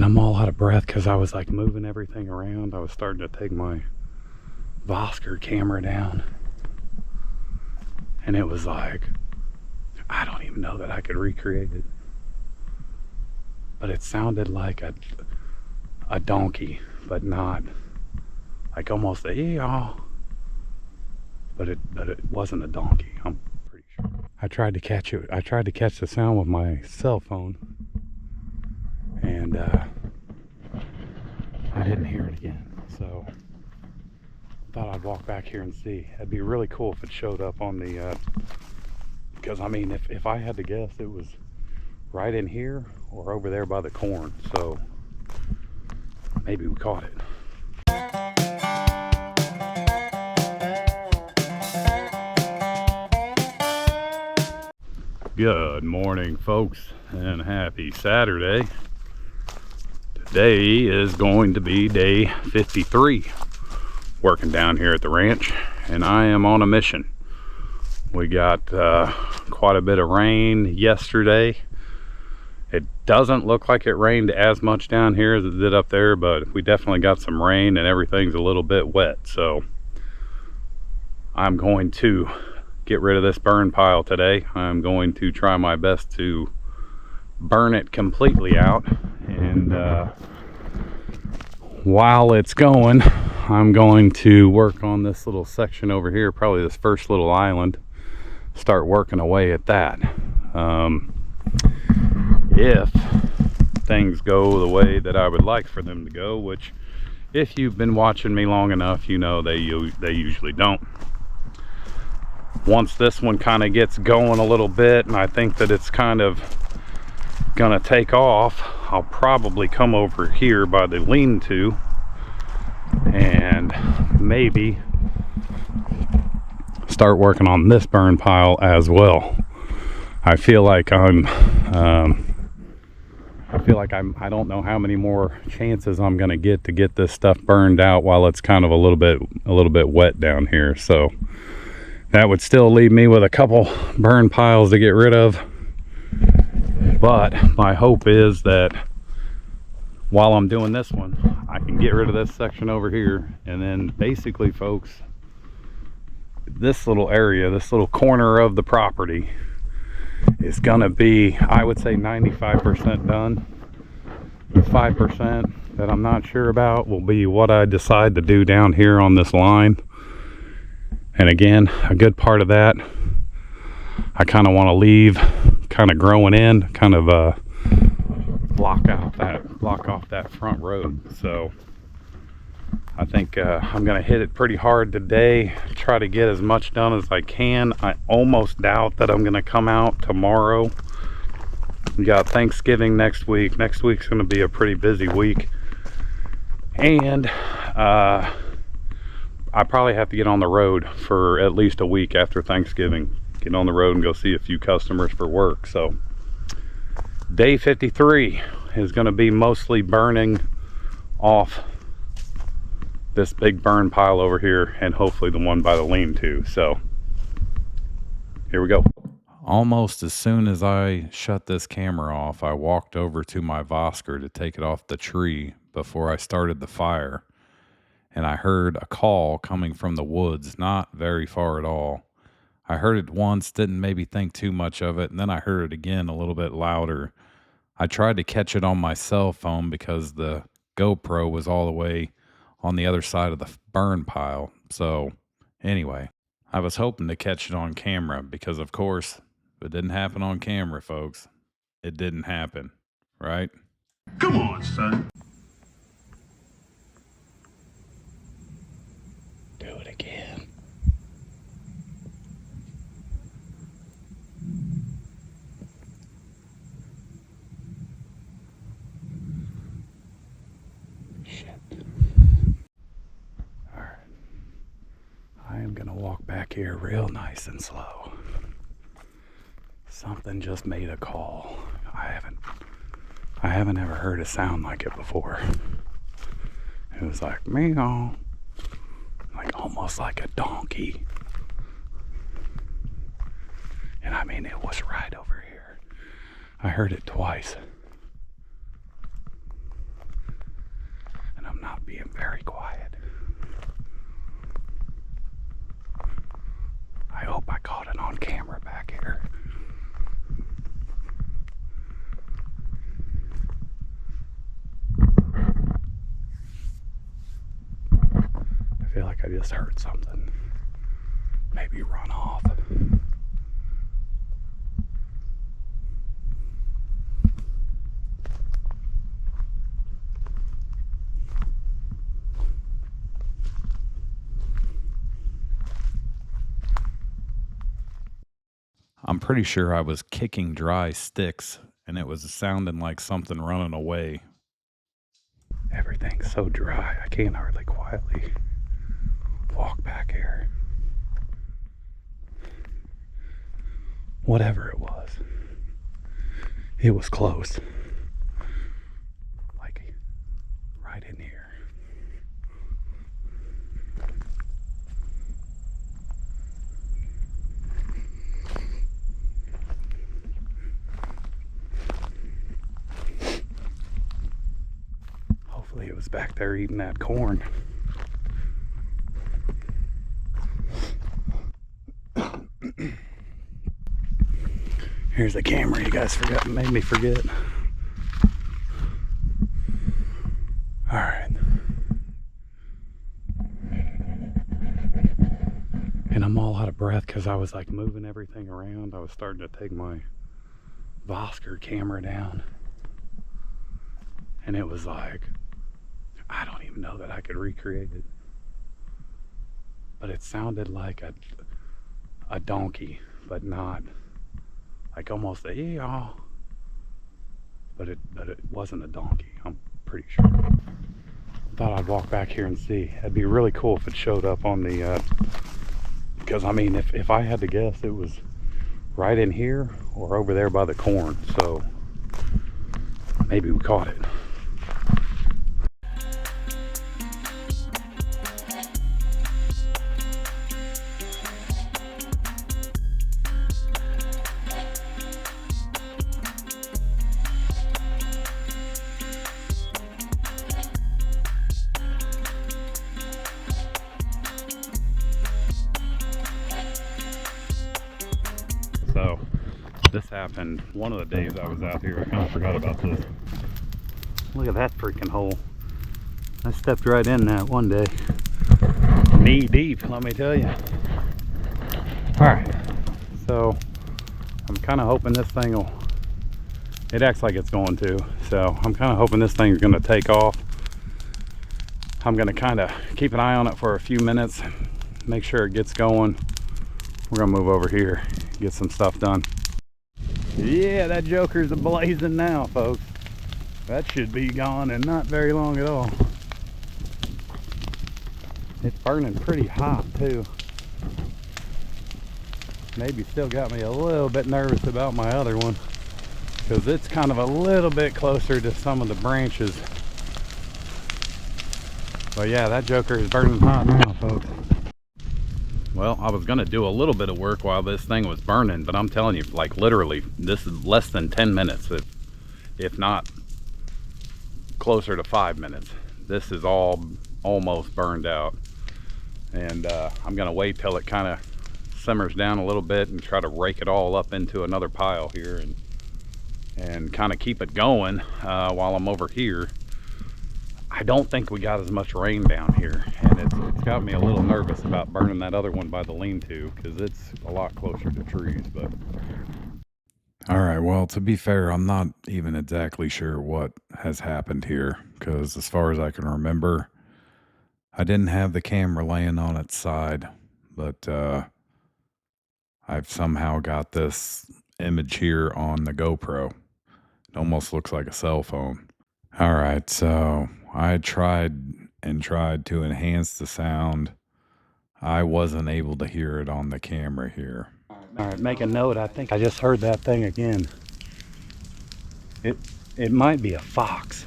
And I'm all out of breath because I was like moving everything around. I was starting to take my Vosker camera down. And it was like, I don't even know that I could recreate it. But it sounded like a donkey, but not like almost a ee-yaw. But it wasn't a donkey, I'm pretty sure. I tried to catch it. I tried to catch the sound with my cell phone. And I didn't hear it again. So I thought I'd walk back here and see. It'd be really cool if it showed up on the because I mean, if I had to guess, it was right in here or over there by the corn. So maybe we caught it. Good morning, folks, and happy Saturday. Today is going to be day 53 working down here at the ranch, and I am on a mission. We got quite a bit of rain yesterday. It doesn't look like it rained as much down here as it did up there, but we definitely got some rain and everything's a little bit wet. So I'm going to get rid of this burn pile today. I'm going to try my best to burn it completely out, and while it's going, I'm going to work on this little section over here, probably this first little island, start working away at that. If things go the way that I would like for them to go, which if you've been watching me long enough, you know they usually don't. Once this one kind of gets going a little bit, and I think that it's kind of gonna take off, I'll probably come over here by the lean-to and maybe start working on this burn pile as well. I feel like I don't know how many more chances I'm gonna get to get this stuff burned out while it's kind of a little bit wet down here. So that would still leave me with a couple burn piles to get rid of. But my hope is that while I'm doing this one, I can get rid of this section over here. And then basically, folks, this little area, this little corner of the property is gonna be, I would say, 95% done. The 5% that I'm not sure about will be what I decide to do down here on this line. And again, a good part of that I kind of want to leave kind of growing in, kind of block off that front road. So I think I'm gonna hit it pretty hard today, try to get as much done as I can. I almost doubt that I'm gonna come out tomorrow. We got Thanksgiving next week. Next week's gonna be a pretty busy week, and I probably have to get on the road for at least a week after Thanksgiving. Get on the road and go see a few customers for work. So day 53 is going to be mostly burning off this big burn pile over here, and hopefully the one by the lean-to. So here we go. Almost as soon as I shut this camera off, I walked over to my Vosker to take it off the tree before I started the fire. And I heard a call coming from the woods, not very far at all. I heard it once, didn't maybe think too much of it, and then I heard it again a little bit louder. I tried to catch it on my cell phone because the GoPro was all the way on the other side of the burn pile. So anyway, I was hoping to catch it on camera because, of course, if it didn't happen on camera, folks, it didn't happen, right? Come on, son. Do it again. Shit. All right. I am gonna walk back here real nice and slow. Something just made a call. I haven't ever heard a sound like it before. It was like meow. Like almost like a donkey. And I mean, it was right over here. I heard it twice. quiet. I hope I caught it on camera back here. I feel like I just heard something. Maybe run off. I'm pretty sure I was kicking dry sticks and it was sounding like something running away. Everything's so dry, I can't hardly quietly walk back here. Whatever it was close. Like right in here. Hopefully it was back there eating that corn. Here's the camera you guys made me forget. Alright. And I'm all out of breath because I was like moving everything around. I was starting to take my Vosker camera down. And it was like, I don't even know that I could recreate it. But it sounded like a donkey, but not like almost a ee-yaw. But it wasn't a donkey, I'm pretty sure. Thought I'd walk back here and see. It'd be really cool if it showed up on the because I mean if I had to guess, it was right in here or over there by the corn. So maybe we caught it. So this happened one of the days I was out here. I kind of forgot about this. Look at that freaking hole. I stepped right in that one day. Knee deep, let me tell you. Alright, so I'm kind of hoping this thing will, it acts like it's going to, so I'm kind of hoping this thing's going to take off. I'm going to kind of keep an eye on it for a few minutes, make sure it gets going. We're going to move over here, get some stuff done. Yeah, that joker's blazing now, folks. That should be gone in not very long at all. It's burning pretty hot too. Maybe still got me a little bit nervous about my other one because it's kind of a little bit closer to some of the branches. But yeah, that joker is burning hot now, folks. Well, I was gonna do a little bit of work while this thing was burning, but I'm telling you, like literally, this is less than 10 minutes, if not closer to 5 minutes. This is all almost burned out. And I'm gonna wait till it kind of simmers down a little bit and try to rake it all up into another pile here and kind of keep it going while I'm over here. I don't think we got as much rain down here, and it's got me a little nervous about burning that other one by the lean-to because it's a lot closer to trees. But all right, well, to be fair, I'm not even exactly sure what has happened here because as far as I can remember, I didn't have the camera laying on its side, but I've somehow got this image here on the GoPro. It almost looks like a cell phone. All right, so I tried to enhance the sound. I wasn't able to hear it on the camera here. All right, make a note. I think I just heard that thing again. It might be a fox.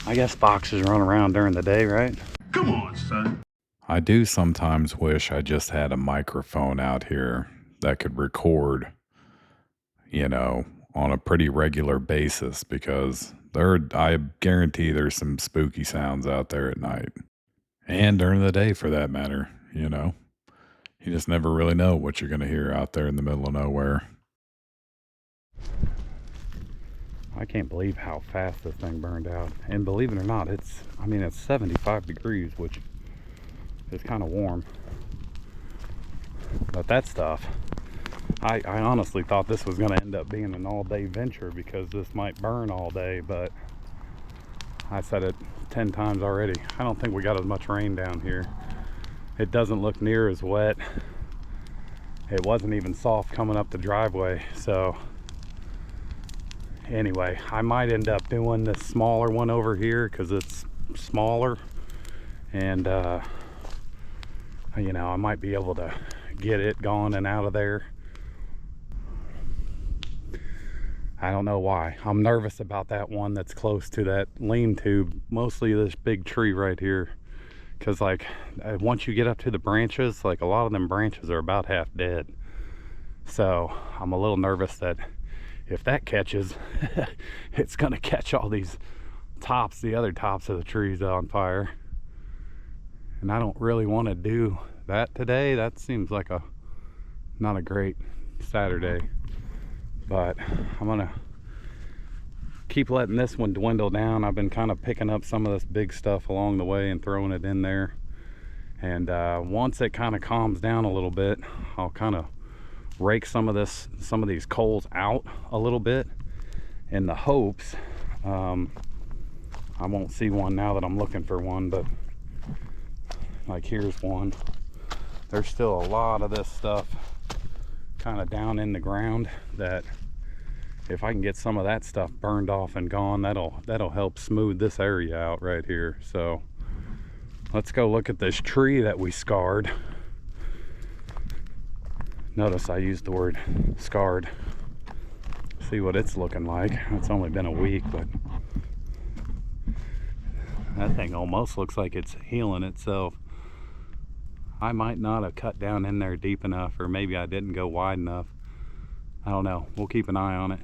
I guess foxes run around during the day, right? Come on, son. I do sometimes wish I just had a microphone out here that could record, you know, on a pretty regular basis because I guarantee there's some spooky sounds out there at night. And during the day, for that matter, you know. You just never really know what you're going to hear out there in the middle of nowhere. I can't believe how fast this thing burned out. And believe it or not, it's 75 degrees, which is kind of warm. But that stuff, I honestly thought this was going to end up being an all-day venture because this might burn all day, but I said it 10 times already. I don't think we got as much rain down here. It doesn't look near as wet. It wasn't even soft coming up the driveway, so anyway, I might end up doing this smaller one over here because it's smaller, and you know, I might be able to get it gone and out of there. I don't know why. I'm nervous about that one that's close to that lean-to, mostly this big tree right here, because like once you get up to the branches, like a lot of them branches are about half dead. So I'm a little nervous that if that catches, it's gonna catch all these tops, the other tops of the trees on fire. And I don't really want to do that today. That seems like not a great Saturday, but I'm gonna keep letting this one dwindle down. I've been kind of picking up some of this big stuff along the way and throwing it in there, and once it kind of calms down a little bit, I'll kind of rake some of these coals out a little bit in the hopes I won't see one now that I'm looking for one, but like here's one. There's still a lot of this stuff kind of down in the ground that if I can get some of that stuff burned off and gone, that'll help smooth this area out right here. So let's go look at this tree that we scarred. Notice I used the word scarred. See what it's looking like. It's only been a week, but that thing almost looks like it's healing itself. I might not have cut down in there deep enough, or maybe I didn't go wide enough. I don't know. We'll keep an eye on it.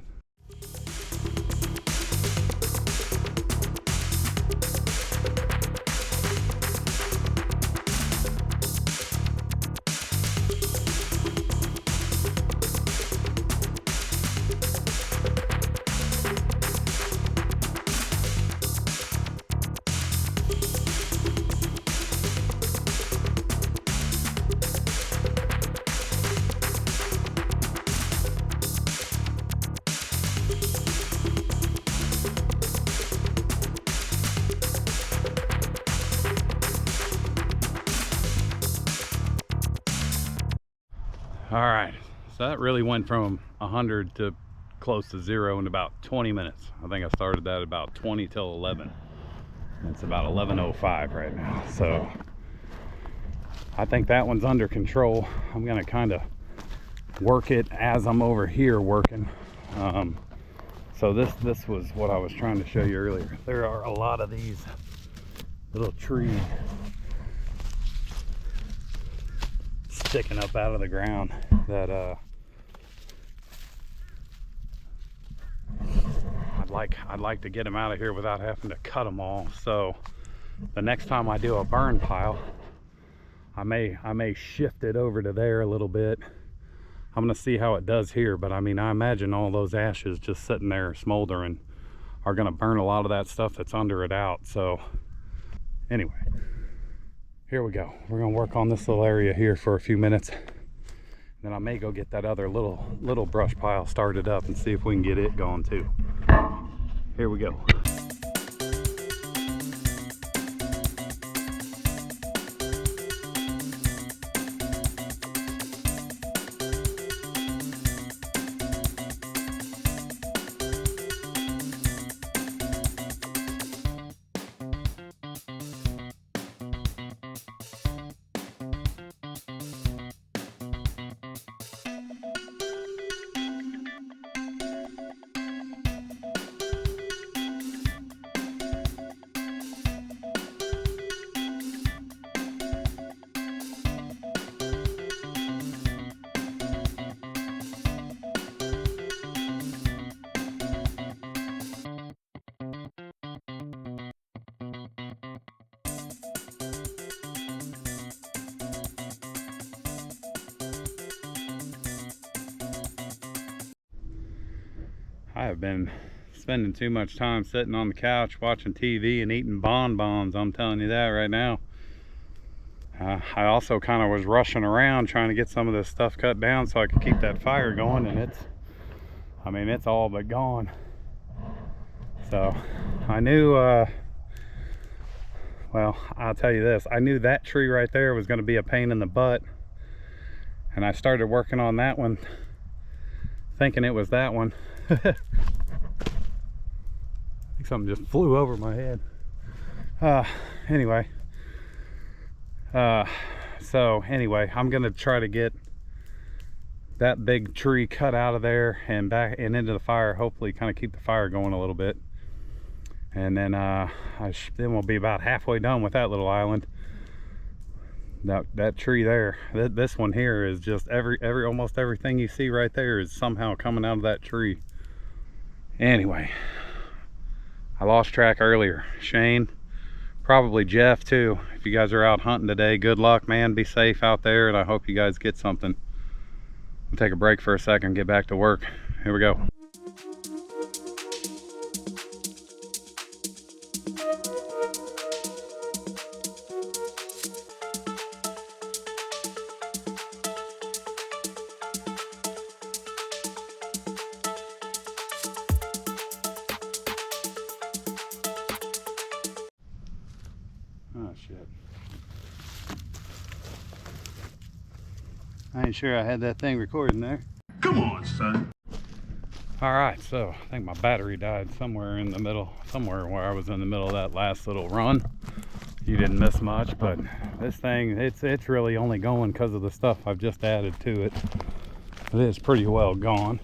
All right, so that really went from 100 to close to 0 in about 20 minutes. I think I started that about 20 till 11. It's about 11:05 right now, so I think that one's under control. I'm gonna kind of work it as I'm over here working. So this was what I was trying to show you earlier. There are a lot of these little trees sticking up out of the ground that I'd like to get them out of here without having to cut them all. So the next time I do a burn pile, I may shift it over to there a little bit. I'm gonna see how it does here, but I mean, I imagine all those ashes just sitting there smoldering are gonna burn a lot of that stuff that's under it out. So anyway, here we go. We're gonna work on this little area here for a few minutes. Then I may go get that other little brush pile started up and see if we can get it going too. Here we go. I have been spending too much time sitting on the couch watching TV and eating bonbons. I'm telling you that right now. I also kind of was rushing around trying to get some of this stuff cut down so I could keep that fire going, and it's all but gone. So I knew, well, I'll tell you this, I knew that tree right there was going to be a pain in the butt, and I started working on that one thinking it was that one. I think something just flew over my head. Anyway, so anyway, I'm gonna try to get that big tree cut out of there and back and into the fire, hopefully kind of keep the fire going a little bit, and then then we'll be about halfway done with that little island. That tree there, this one here is just almost everything you see right there is somehow coming out of that tree. Anyway, I lost track earlier. Shane, probably Jeff too. If you guys are out hunting today, good luck, man. Be safe out there, and I hope you guys get something. We'll take a break for a second, get back to work. Here we go. Oh shit. I ain't sure I had that thing recording there. Come on, son. Alright, so I think my battery died somewhere in the middle, somewhere where I was in the middle of that last little run. You didn't miss much, but this thing, it's really only going because of the stuff I've just added to it. It is pretty well gone.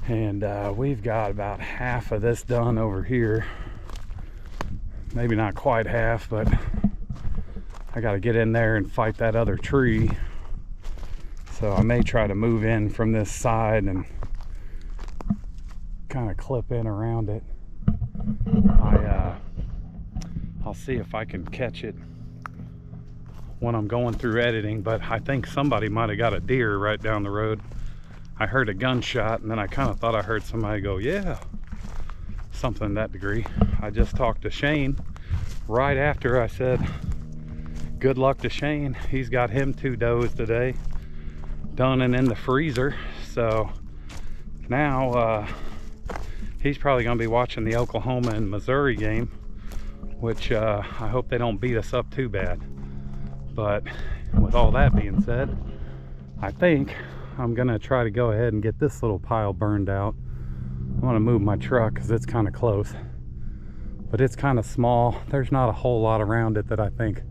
And we've got about half of this done over here. Maybe not quite half, but I got to get in there and fight that other tree. So I may try to move in from this side and kind of clip in around it. I'll see if I can catch it when I'm going through editing, but I think somebody might have got a deer right down the road. I heard a gunshot, and then I kind of thought I heard somebody go, yeah. Something in that degree. I just talked to Shane right after I said good luck to Shane. He's got him 2 does today done and in the freezer, so now he's probably gonna be watching the Oklahoma and Missouri game, which I hope they don't beat us up too bad. But with all that being said, I think I'm gonna try to go ahead and get this little pile burned out. I want to move my truck because it's kind of close, but it's kind of small. There's not a whole lot around it that I think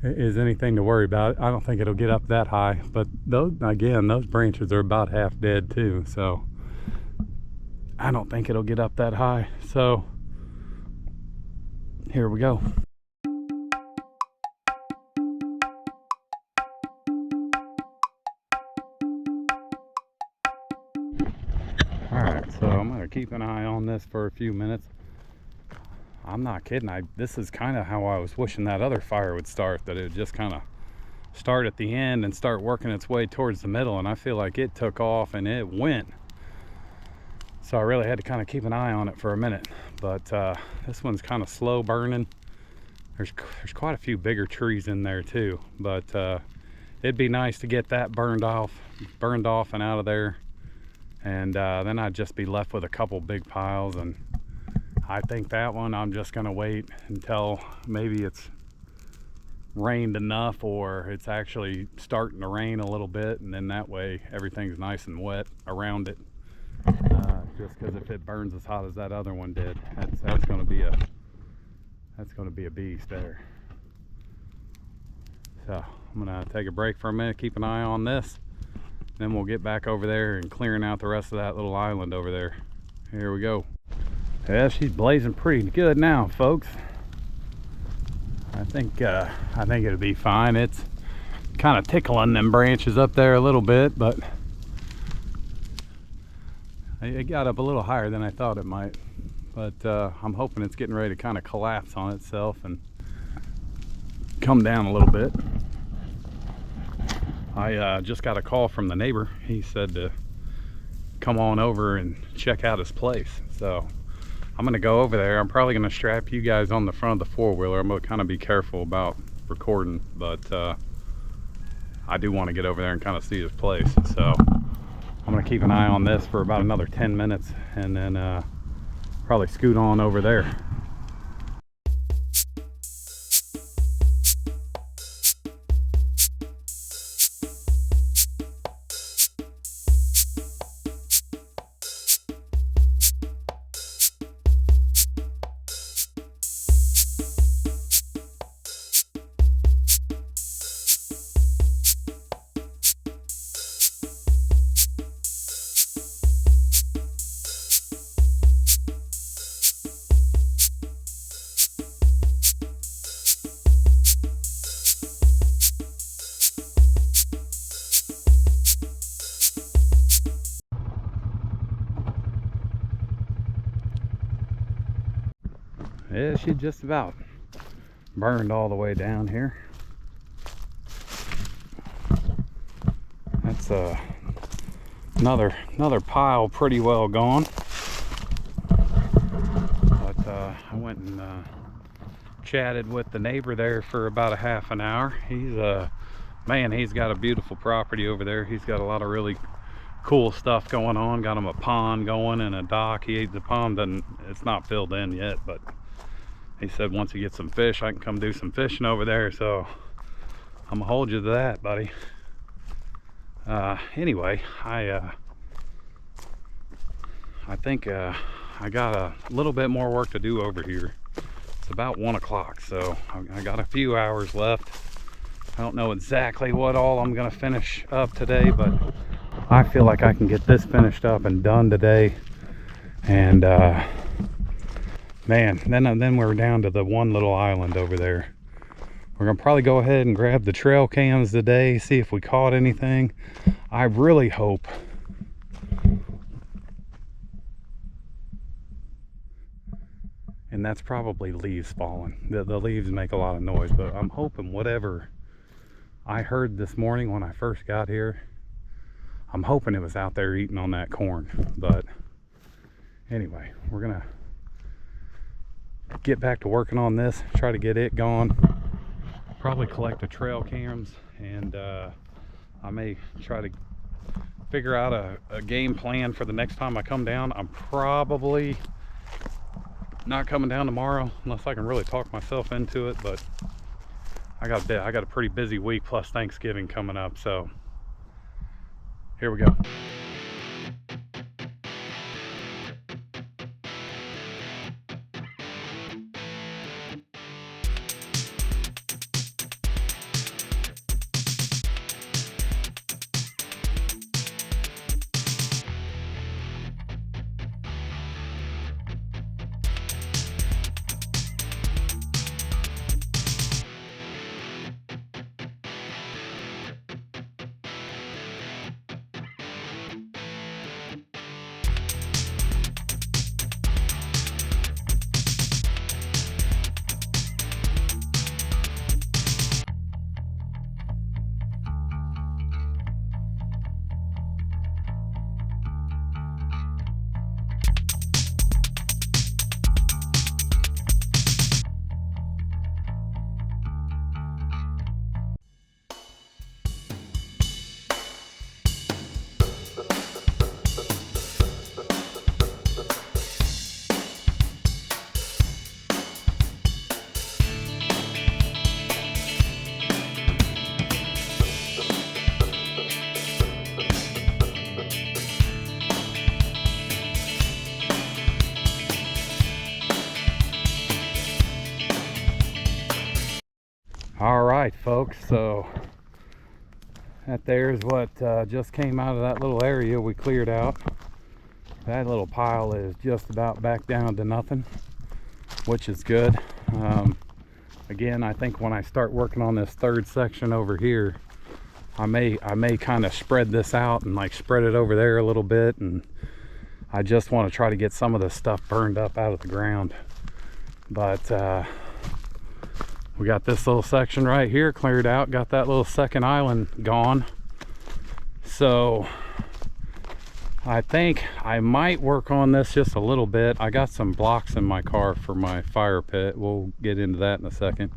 is anything to worry about. I don't think it'll get up that high, but those branches are about half dead too, so I don't think it'll get up that high. So here we go. Alright, so I'm going to keep an eye on this for a few minutes. I'm not kidding. This is kind of how I was wishing that other fire would start, that it would just kind of start at the end and start working its way towards the middle, and I feel like it took off and it went. So I really had to kind of keep an eye on it for a minute. But this one's kind of slow burning. There's quite a few bigger trees in there too, but it'd be nice to get that burned off and out of there. And then I'd just be left with a couple big piles, and I think that one I'm just gonna wait until maybe it's rained enough or it's actually starting to rain a little bit, and then that way everything's nice and wet around it. Just because if it burns as hot as that other one did, that's gonna be a beast there. So I'm gonna take a break for a minute, keep an eye on this. Then we'll get back over there and clearing out the rest of that little island over there. Here we go. Yeah, she's blazing pretty good now, folks. I think it'll be fine. It's kind of tickling them branches up there a little bit, but it got up a little higher than I thought it might. But I'm hoping it's getting ready to kind of collapse on itself and come down a little bit. I just got a call from the neighbor. He said to come on over and check out his place. So I'm gonna go over there. I'm probably gonna strap you guys on the front of the four-wheeler. I'm gonna kind of be careful about recording, but I do want to get over there and kind of see his place. So I'm gonna keep an eye on this for about another 10 minutes and then probably scoot on over there. Yeah, she just about burned all the way down here. That's another pile pretty well gone. But I went and chatted with the neighbor there for about a half an hour. He's man, he's got a beautiful property over there. He's got a lot of really cool stuff going on. Got him a pond going and a dock. The pond it's not filled in yet, but he said once he gets some fish, I can come do some fishing over there. So I'm gonna hold you to that, buddy. Anyway, I think I got a little bit more work to do over here. It's about 1 o'clock, so I got a few hours left. I don't know exactly what all I'm gonna finish up today, but I feel like I can get this finished up and done today. And man, then we're down to the one little island over there. We're gonna probably go ahead and grab the trail cams today, see if we caught anything. I really hope and that's probably leaves falling. The leaves make a lot of noise, but I'm hoping whatever I heard this morning when I first got here, I'm hoping it was out there eating on that corn. But anyway, we're gonna get back to working on this, try to get it gone, probably collect the trail cams, and I may try to figure out a game plan for the next time I come down. I'm probably not coming down tomorrow unless I can really talk myself into it, but I got a pretty busy week plus Thanksgiving coming up, so here we go. All right, folks, so that there's what just came out of that little area we cleared out. That little pile is just about back down to nothing, which is good. Again, I think when I start working on this third section over here, I may kind of spread this out and like spread it over there a little bit, and I just want to try to get some of this stuff burned up out of the ground. But we got this little section right here cleared out, got that little second island gone. So I think I might work on this just a little bit. I got some blocks in my car for my fire pit. We'll get into that in a second.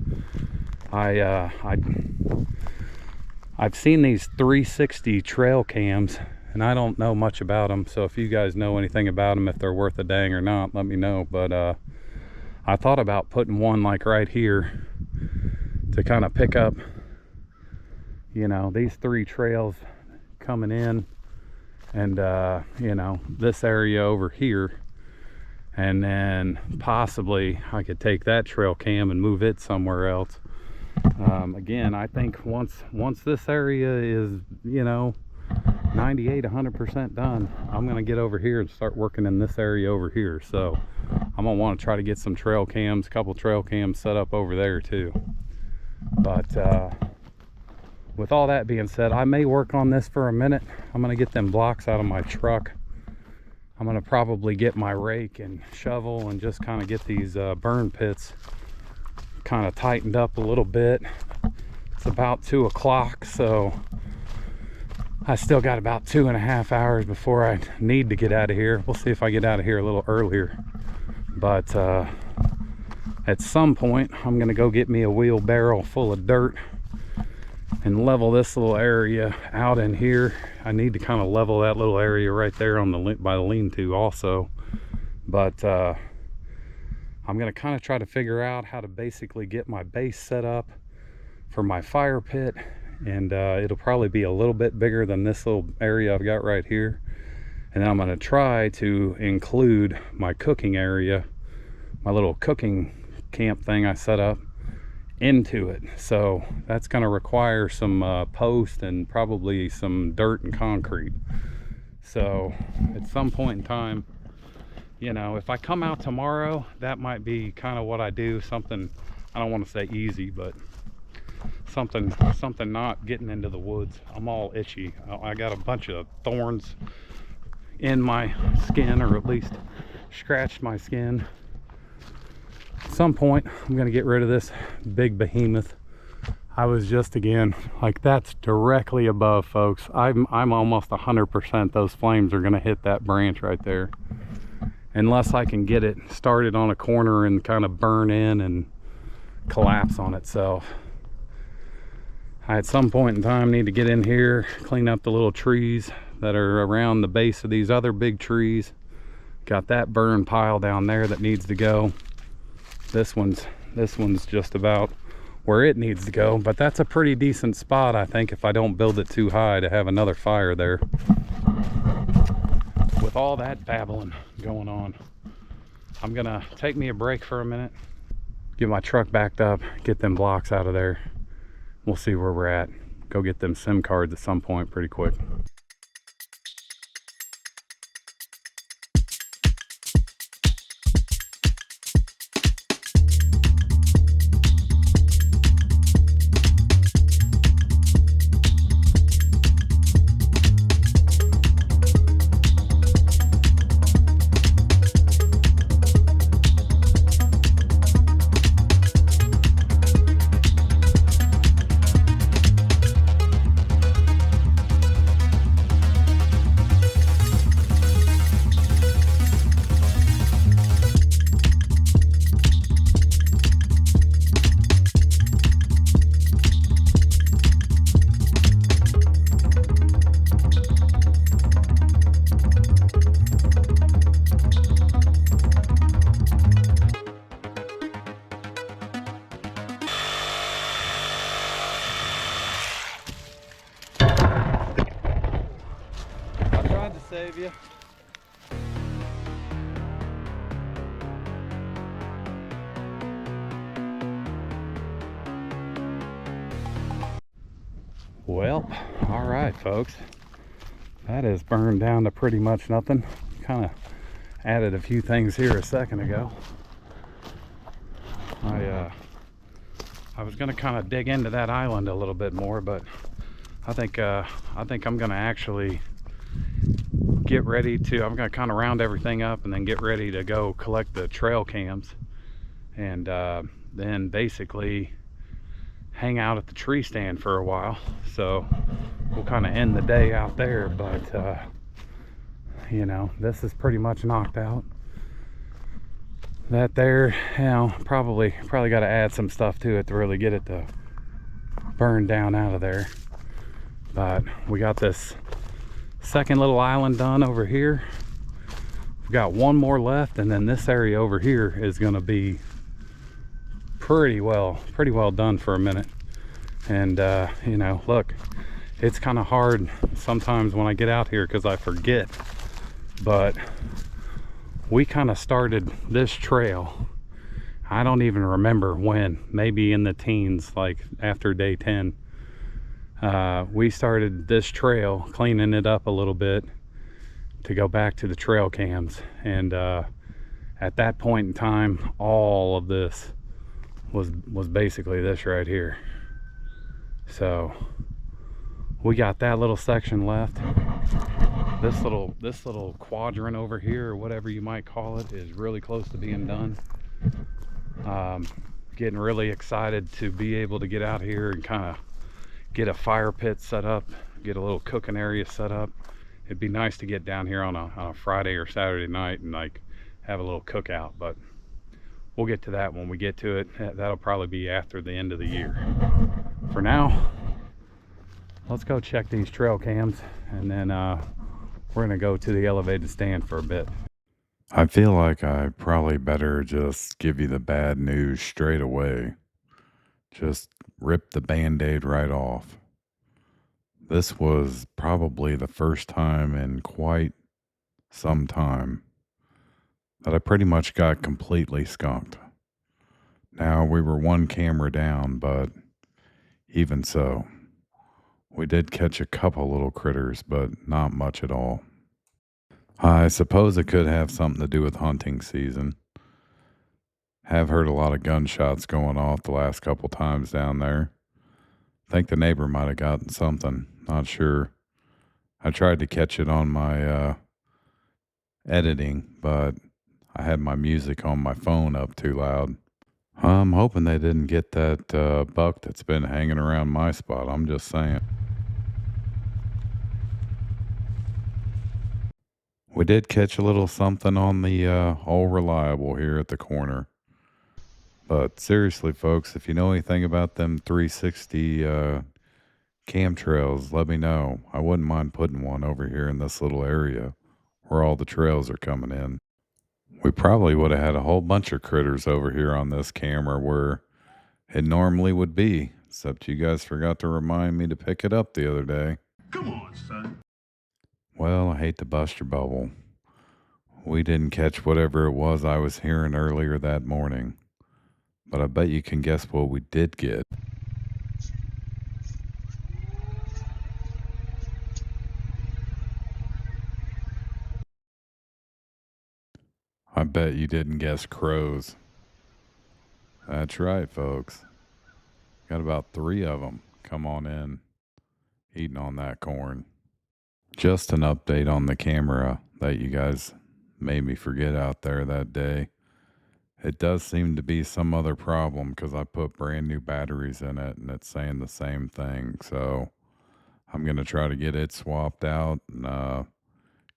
I've seen these 360 trail cams, and I don't know much about them, so if you guys know anything about them, if they're worth a dang or not, let me know. But I thought about putting one like right here to kind of pick up, you know, these 3 trails coming in, and you know, this area over here, and then possibly I could take that trail cam and move it somewhere else. Again, I think once this area is, you know, 98-100% done, I'm gonna get over here and start working in this area over here. So I'm gonna want to try to get some trail cams, a couple trail cams set up over there too. But with all that being said, I may work on this for a minute. I'm gonna get them blocks out of my truck. I'm gonna probably get my rake and shovel and just kind of get these burn pits kind of tightened up a little bit. It's about 2 o'clock, so I still got about 2.5 hours before I need to get out of here. We'll see if I get out of here a little earlier. But at some point, I'm gonna go get me a wheelbarrow full of dirt and level this little area out in here. I need to kind of level that little area right there on the by the lean-to also. But I'm gonna kind of try to figure out how to basically get my base set up for my fire pit, and it'll probably be a little bit bigger than this little area I've got right here. And then I'm gonna try to include my cooking area, my little cooking camp thing I set up, into it. So that's gonna require some post and probably some dirt and concrete. So at some point in time, you know, if I come out tomorrow, that might be kind of what I do. Something, I don't want to say easy, but something not getting into the woods. I'm all itchy. I got a bunch of thorns in my skin, or at least scratched my skin. At some point, I'm gonna get rid of this big behemoth. I was just, again, like, that's directly above, folks. I'm almost 100% those flames are gonna hit that branch right there, unless I can get it started on a corner and kind of burn in and collapse on itself. I, at some point in time, need to get in here, clean up the little trees that are around the base of these other big trees. Got that burn pile down there that needs to go. This one's just about where it needs to go, but that's a pretty decent spot, I think, if I don't build it too high, to have another fire there. With all that babbling going on, I'm gonna take me a break for a minute, get my truck backed up, get them blocks out of there. We'll see where we're at. Go get them SIM cards at some point pretty quick. Save you. Well, all right, folks, that is burned down to pretty much nothing. Kind of added a few things here a second ago. I was gonna kind of dig into that island a little bit more, but I think I'm gonna actually get ready to, I'm gonna kind of round everything up and then get ready to go collect the trail cams, and then basically hang out at the tree stand for a while. So we'll kind of end the day out there, but you know, this is pretty much knocked out. That there, you know, probably got to add some stuff to it to really get it to burn down out of there. But we got this second little island done over here. We've got one more left, and then this area over here is going to be pretty well done for a minute. And you know, look, it's kind of hard sometimes when I get out here because I forget, but we kind of started this trail, I don't even remember when, maybe in the teens, like after day 10. We started this trail, cleaning it up a little bit to go back to the trail cams. And at that point in time, all of this was basically this right here. So we got that little section left. This little quadrant over here, or whatever you might call it, is really close to being done. Getting really excited to be able to get out here and kind of get a fire pit set up, get a little cooking area set up. It'd be nice to get down here on a Friday or Saturday night and like have a little cookout, but we'll get to that when we get to it. That'll probably be after the end of the year. For now, let's go check these trail cams, and then we're gonna go to the elevated stand for a bit. I feel like I probably better just give you the bad news straight away. Just rip the Band-Aid right off. This was probably the first time in quite some time that I pretty much got completely skunked. Now, we were one camera down, but even so, we did catch a couple little critters, but not much at all. I suppose it could have something to do with hunting season. Have heard a lot of gunshots going off the last couple times down there. Think the neighbor might have gotten something, not sure. I tried to catch it on my editing, but I had my music on my phone up too loud. I'm hoping they didn't get that buck that's been hanging around my spot, I'm just saying. We did catch a little something on the All Reliable here at the corner. But seriously, folks, if you know anything about them 360 cam trails, let me know. I wouldn't mind putting one over here in this little area where all the trails are coming in. We probably would have had a whole bunch of critters over here on this camera where it normally would be, except you guys forgot to remind me to pick it up the other day. Come on, son. Well, I hate to bust your bubble. We didn't catch whatever it was I was hearing earlier that morning. But I bet you can guess what we did get. I bet you didn't guess crows. That's right, folks. Got about 3 of them. Come on in. Eating on that corn. Just an update on the camera that you guys made me forget out there that day. It does seem to be some other problem because I put brand new batteries in it and it's saying the same thing. So I'm going to try to get it swapped out and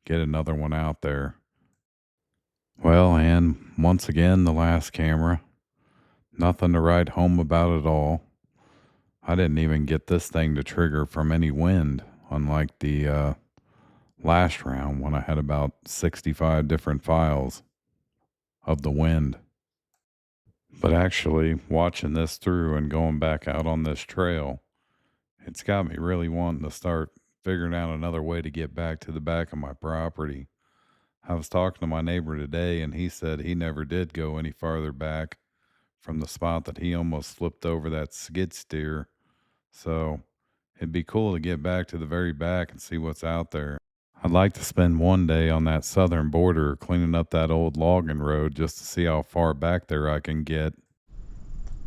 get another one out there. Well, and once again, the last camera. Nothing to write home about at all. I didn't even get this thing to trigger from any wind, unlike the last round when I had about 65 different files of the wind. But actually, watching this through and going back out on this trail, it's got me really wanting to start figuring out another way to get back to the back of my property. I was talking to my neighbor today, and he said he never did go any farther back from the spot that he almost flipped over that skid steer. So it'd be cool to get back to the very back and see what's out there. I'd like to spend one day on that southern border cleaning up that old logging road just to see how far back there I can get.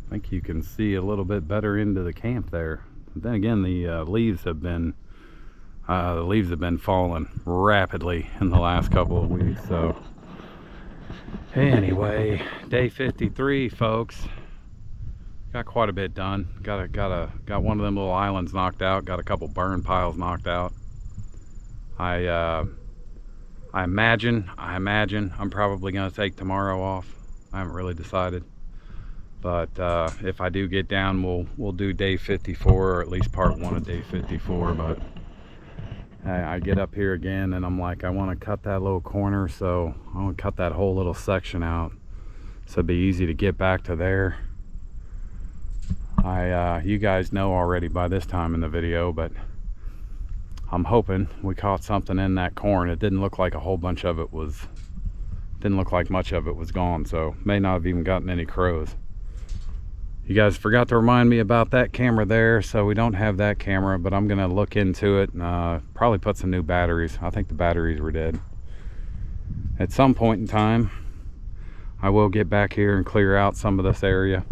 I think you can see a little bit better into the camp there. But then again, the leaves have been falling rapidly in the last couple of weeks. So anyway, day 53, folks. Got quite a bit done. Got one of them little islands knocked out. Got a couple burn piles knocked out. I I imagine I'm probably gonna take tomorrow off. I haven't really decided, but if I do get down, we'll do day 54, or at least part 1 of day 54. But I get up here again and I'm like, I want to cut that little corner, so I want to cut that whole little section out so it'd be easy to get back to there. You guys know already by this time in the video, but I'm hoping we caught something in that corn. It didn't look like a whole bunch of it was, didn't look like much of it was gone, so may not have even gotten any crows. You guys forgot to remind me about that camera there, so we don't have that camera, but I'm gonna look into it and probably put some new batteries. I think the batteries were dead. At some point in time, I will get back here and clear out some of this area.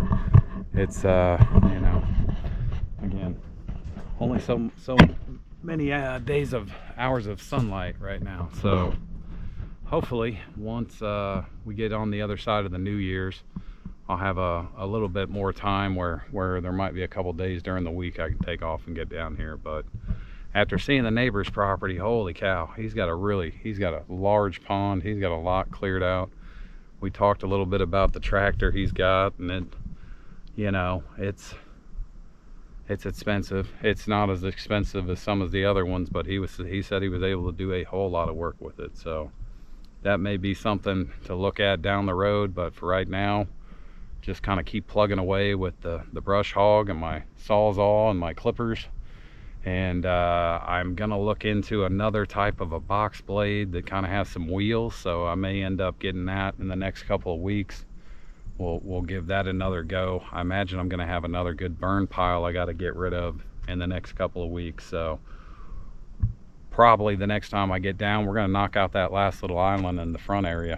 It's you know, again, only so many hours of sunlight right now, so hopefully once we get on the other side of the New Year's, I'll have a little bit more time where there might be a couple days during the week I can take off and get down here. But after seeing the neighbor's property, holy cow, he's got a large pond. He's got a lot cleared out. We talked a little bit about the tractor he's got, and it, you know, it's expensive. It's not as expensive as some of the other ones, but he said he was able to do a whole lot of work with it. So that may be something to look at down the road, but for right now, just kind of keep plugging away with the brush hog and my Sawzall and my clippers. And I'm gonna look into another type of a box blade that kind of has some wheels, so I may end up getting that in the next couple of weeks. We'll give that another go. I imagine I'm gonna have another good burn pile I got to get rid of in the next couple of weeks, so probably the next time I get down, we're gonna knock out that last little island in the front area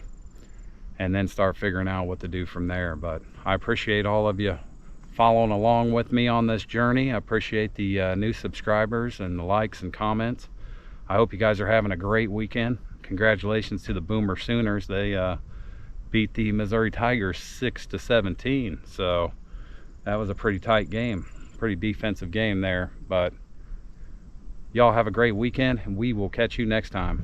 and then start figuring out what to do from there. But I appreciate all of you following along with me on this journey. I appreciate the new subscribers and the likes and comments. I hope you guys are having a great weekend. Congratulations to the Boomer Sooners. They beat the Missouri Tigers 6-17, so that was a pretty tight game, pretty defensive game there. But y'all have a great weekend, and we will catch you next time.